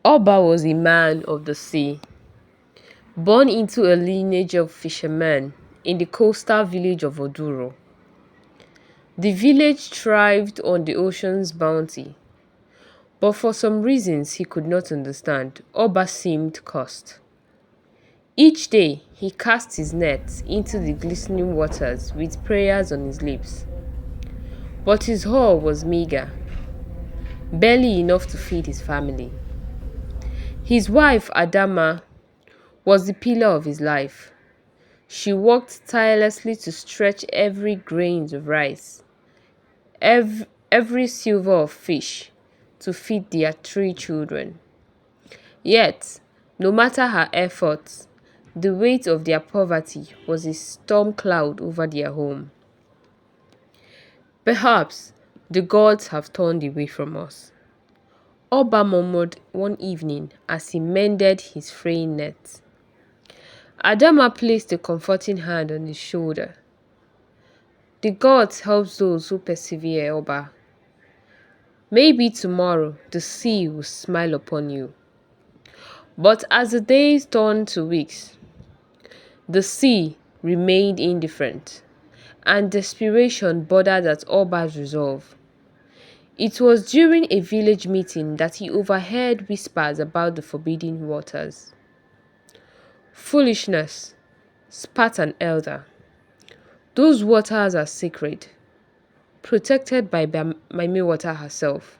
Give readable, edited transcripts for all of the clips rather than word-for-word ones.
Oba was a man of the sea, born into a lineage of fishermen in the coastal village of Oduro. The village thrived on the ocean's bounty, but for some reasons he could not understand, Oba seemed cursed. Each day he cast his net into the glistening waters with prayers on his lips. But his haul was meager, barely enough to feed his family. His wife, Adama, was the pillar of his life. She worked tirelessly to stretch every grain of rice, every silver of fish, to feed their 3 children. Yet, no matter her efforts, the weight of their poverty was a storm cloud over their home. Perhaps the gods have turned away from us, Oba murmured one evening as he mended his fraying net. Adama placed a comforting hand on his shoulder. The gods help those who persevere, Oba. Maybe tomorrow the sea will smile upon you. But as the days turned to weeks, the sea remained indifferent, and desperation bordered at Oba's resolve. It was during a village meeting that he overheard whispers about the forbidden waters. Foolishness, spat an elder. Those waters are sacred, protected by Mami Wata herself.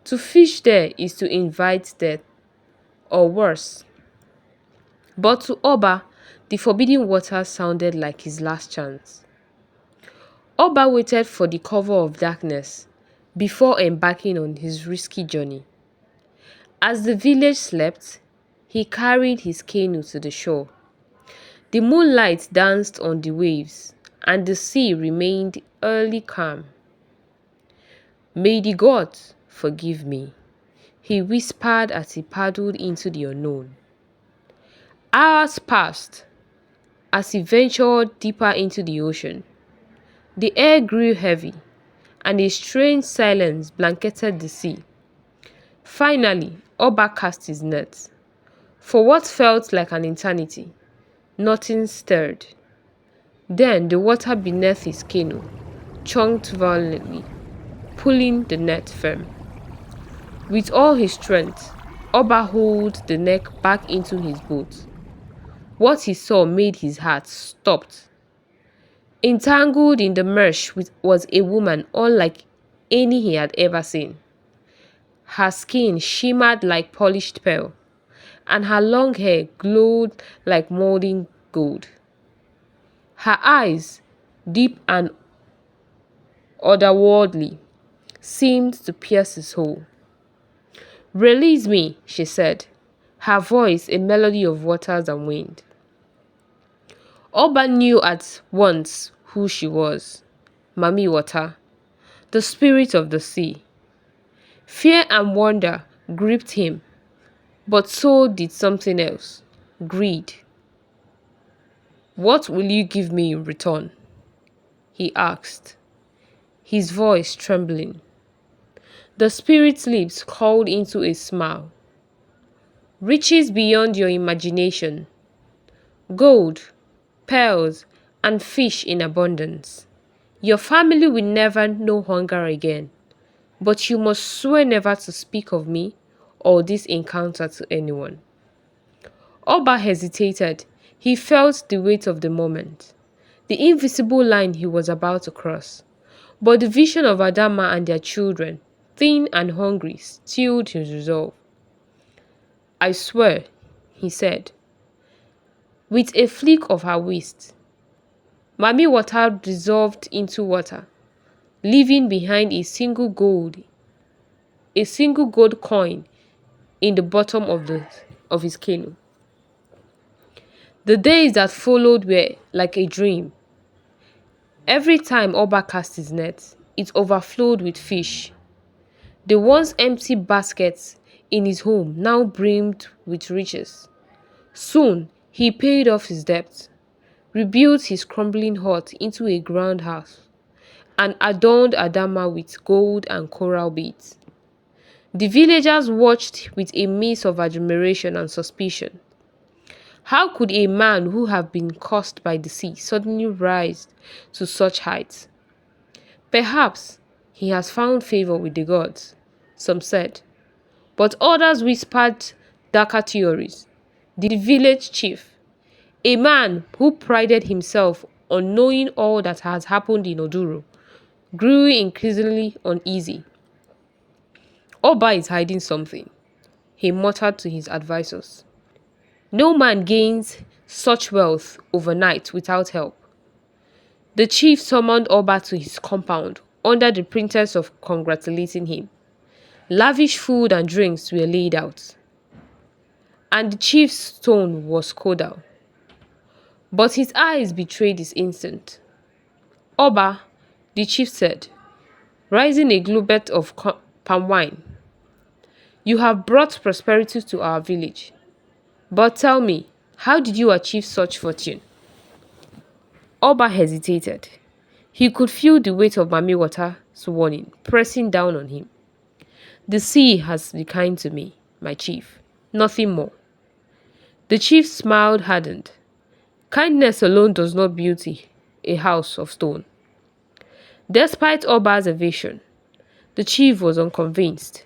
To fish there is to invite death, or worse. But to Oba, the forbidden waters sounded like his last chance. Oba waited for the cover of darkness before embarking on his risky journey. As the village slept, he carried his canoe to the shore. The moonlight danced on the waves, and the sea remained eerily calm. May the gods forgive me, he whispered as he paddled into the unknown. Hours passed as he ventured deeper into the ocean. The air grew heavy, and a strange silence blanketed the sea. Finally, Oba cast his net. For what felt like an eternity, nothing stirred. Then the water beneath his canoe chunked violently, pulling the net firm. With all his strength, Oba hauled the neck back into his boat. What he saw made his heart stop. Entangled in the mesh was a woman unlike any he had ever seen. Her skin shimmered like polished pearl, and her long hair glowed like molten gold. Her eyes, deep and otherworldly, seemed to pierce his soul. "Release me," she said, her voice a melody of waters and wind. Oba knew at once who she was, Mami Wata, the spirit of the sea. Fear and wonder gripped him, but so did something else, greed. "What will you give me in return?" he asked, his voice trembling. The spirit's lips curled into a smile. "Riches beyond your imagination. Gold, pearls, and fish in abundance. Your family will never know hunger again, but you must swear never to speak of me or this encounter to anyone." Oba hesitated. He felt the weight of the moment, the invisible line he was about to cross. But the vision of Adama and their children, thin and hungry, steeled his resolve. "I swear," he said. With a flick of her wrist, Mami Wata dissolved into water, leaving behind a single gold coin in the bottom of his canoe. The days that followed were like a dream. Every time Oba cast his net, it overflowed with fish. The once empty baskets in his home now brimmed with riches. Soon, he paid off his debt, rebuilt his crumbling hut into a grand house, and adorned Adama with gold and coral beads. The villagers watched with a mix of admiration and suspicion. How could a man who had been cursed by the sea suddenly rise to such heights? Perhaps he has found favor with the gods, some said, but others whispered darker theories. The village chief, a man who prided himself on knowing all that has happened in Oduru, grew increasingly uneasy. Oba is hiding something, he muttered to his advisors. No man gains such wealth overnight without help. The chief summoned Oba to his compound under the pretense of congratulating him. Lavish food and drinks were laid out, and the chief's tone was cordial. But his eyes betrayed his instinct. Oba, the chief said, raising a globet of palm wine, you have brought prosperity to our village. But tell me, how did you achieve such fortune? Oba hesitated. He could feel the weight of Mami Wata's warning pressing down on him. The sea has been kind to me, my chief, nothing more. The chief's smile hardened. Kindness alone does not build a house of stone. Despite Oba's evasion, the chief was unconvinced.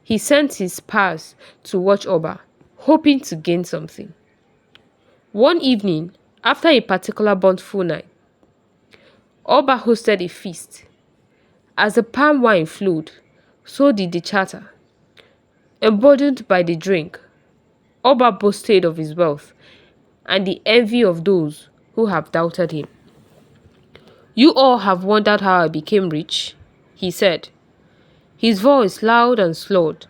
He sent his spies to watch Oba, hoping to gain something. One evening, after a particular bountiful night, Oba hosted a feast. As the palm wine flowed, so did the chatter. Emboldened by the drink, Oba boasted of his wealth and the envy of those who have doubted him. You all have wondered how I became rich, he said, his voice loud and slurred.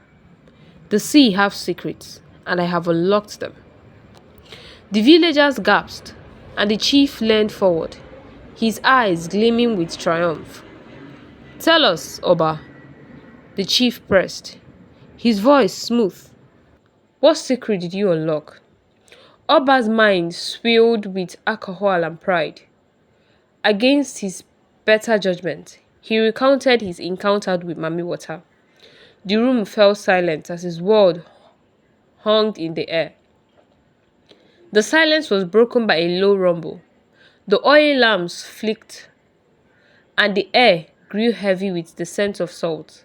The sea has secrets, and I have unlocked them. The villagers gasped, and the chief leaned forward, his eyes gleaming with triumph. Tell us, Oba, the chief pressed, his voice smooth. What secret did you unlock? Oba's mind swelled with alcohol and pride. Against his better judgment, he recounted his encounter with Mami Wata. The room fell silent as his word hung in the air. The silence was broken by a low rumble. The oil lamps flicked, and the air grew heavy with the scent of salt.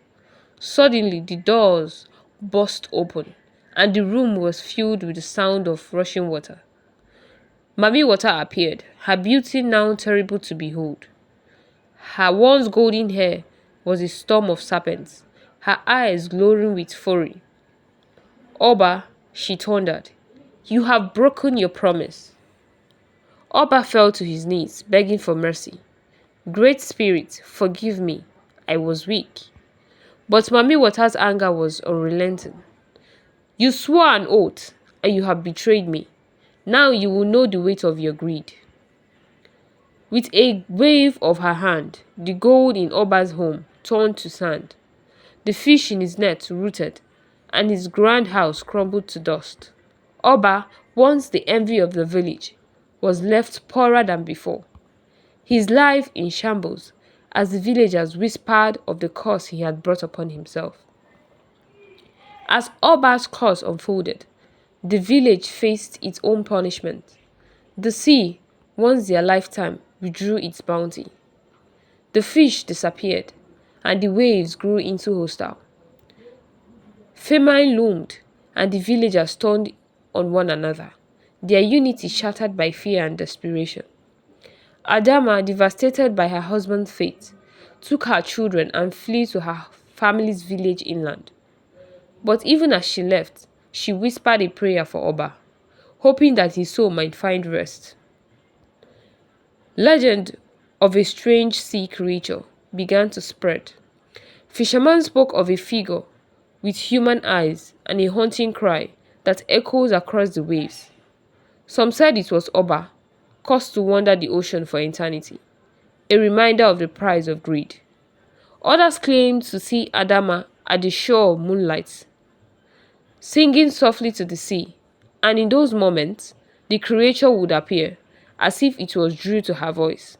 Suddenly, the doors burst open, and the room was filled with the sound of rushing water. Mami Wata appeared, her beauty now terrible to behold. Her once golden hair was a storm of serpents, her eyes glowing with fury. Oba, she thundered, you have broken your promise. Oba fell to his knees, begging for mercy. Great Spirit, forgive me. I was weak. But Mami Wata's anger was unrelenting. You swore an oath, and you have betrayed me. Now you will know the weight of your greed. With a wave of her hand, the gold in Oba's home turned to sand. The fish in his net rotted, and his grand house crumbled to dust. Oba, once the envy of the village, was left poorer than before. His life in shambles, as the villagers whispered of the curse he had brought upon himself. As Oba's curse unfolded, the village faced its own punishment. The sea, once their lifetime, withdrew its bounty. The fish disappeared, and the waves grew into hostile. Famine loomed, and the villagers turned on one another, their unity shattered by fear and desperation. Adama, devastated by her husband's fate, took her children and fled to her family's village inland. But even as she left, she whispered a prayer for Oba, hoping that his soul might find rest. Legend of a strange sea creature began to spread. Fishermen spoke of a figure with human eyes and a haunting cry that echoes across the waves. Some said it was Oba, cursed to wander the ocean for eternity, a reminder of the price of greed. Others claimed to see Adama at the shore of moonlight, singing softly to the sea, and in those moments, the creature would appear, as if it was drew to her voice.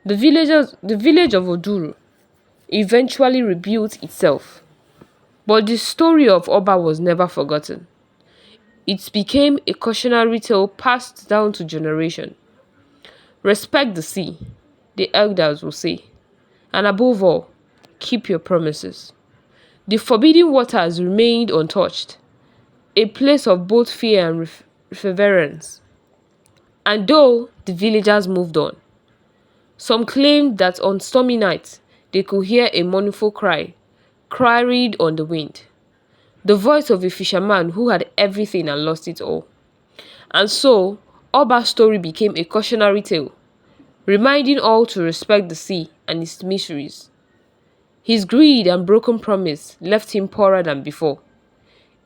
The village of Oduru eventually rebuilt itself. But the story of Oba was never forgotten. It became a cautionary tale passed down to generation. Respect the sea, the elders will say, and above all, keep your promises. The forbidden waters remained untouched, a place of both fear and reverence. And though the villagers moved on, some claimed that on stormy nights they could hear a mournful cry, carried on the wind, the voice of a fisherman who had everything and lost it all. And so, Oba's story became a cautionary tale, reminding all to respect the sea and its mysteries. His greed and broken promise left him poorer than before,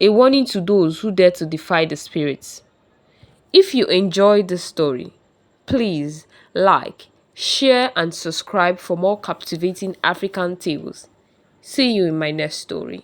a warning to those who dare to defy the spirits. If you enjoyed this story, please like, share, and subscribe for more captivating African tales. See you in my next story.